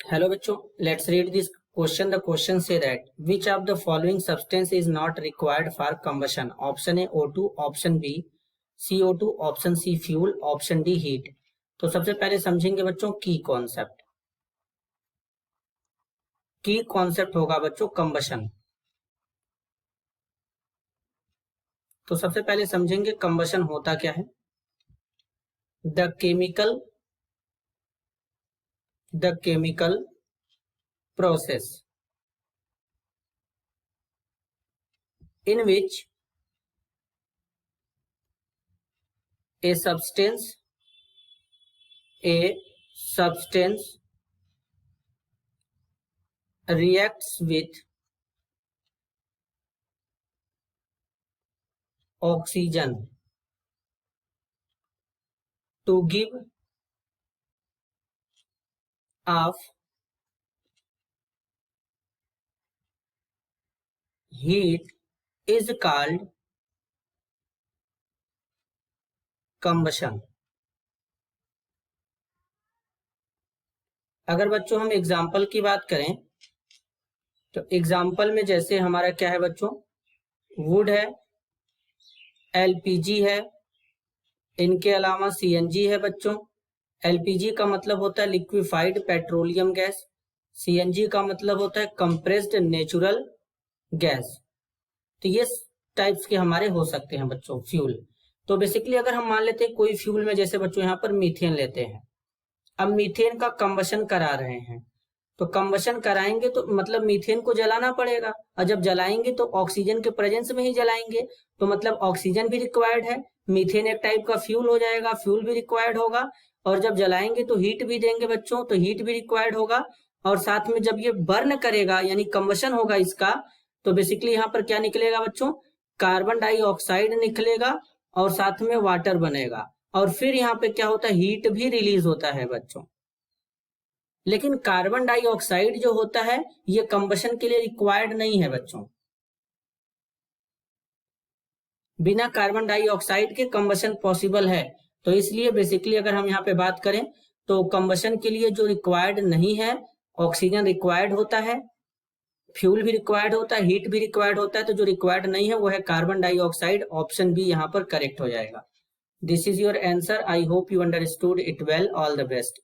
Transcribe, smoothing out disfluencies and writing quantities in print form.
Hello बच्चों, let's read this question. The question say that which of the following substance is not required for combustion? Option A O2, option B CO2, option C fuel, option D heat. तो सबसे पहले समझेंगे बच्चों की concept. की concept होगा बच्चों combustion. तो सबसे पहले समझेंगे कंबशन होता क्या है। The chemical process in which a substance reacts with oxygen to give off heat is called combustion। अगर बच्चों हम एग्जाम्पल की बात करें तो एग्जाम्पल में जैसे हमारा क्या है बच्चों, वुड है, एलपीजी है, इनके अलावा सीएनजी है बच्चों। एलपीजी का मतलब होता है लिक्विफाइड पेट्रोलियम गैस, सीएनजी का मतलब होता है कंप्रेस्ड नेचुरल गैस। तो ये टाइप्स के हमारे हो सकते हैं बच्चों फ्यूल। तो बेसिकली अगर हम मान लेते हैं कोई फ्यूल में, जैसे बच्चों यहाँ पर मीथेन लेते हैं, अब मीथेन का कंबशन करा रहे हैं, तो कंबशन कराएंगे तो मतलब मीथेन को जलाना पड़ेगा, और जब जलाएंगे तो ऑक्सीजन के प्रेजेंस में ही जलाएंगे, तो मतलब ऑक्सीजन भी रिक्वायर्ड है, मीथेन एक टाइप का फ्यूल हो जाएगा, फ्यूल भी रिक्वायर्ड होगा, और जब जलाएंगे तो हीट भी देंगे बच्चों, तो हीट भी रिक्वायर्ड होगा, और साथ में जब ये बर्न करेगा यानी कंबशन होगा इसका, तो बेसिकली यहाँ पर क्या निकलेगा बच्चों, कार्बन डाइऑक्साइड निकलेगा और साथ में वाटर बनेगा, और फिर यहाँ पे क्या होता है, हीट भी रिलीज होता है बच्चों। लेकिन कार्बन डाइऑक्साइड जो होता है ये कंबशन के लिए रिक्वायर्ड नहीं है बच्चों। बिना कार्बन डाइऑक्साइड के कंबशन पॉसिबल है, तो इसलिए बेसिकली अगर हम यहाँ पे बात करें तो कंबशन के लिए जो रिक्वायर्ड नहीं है, ऑक्सीजन रिक्वायर्ड होता है, फ्यूल भी रिक्वायर्ड होता है, हीट भी रिक्वायर्ड होता है, तो जो रिक्वायर्ड नहीं है वो है कार्बन डाइऑक्साइड। ऑप्शन बी यहाँ पर करेक्ट हो जाएगा। This is your answer. I hope you understood it well. All the best.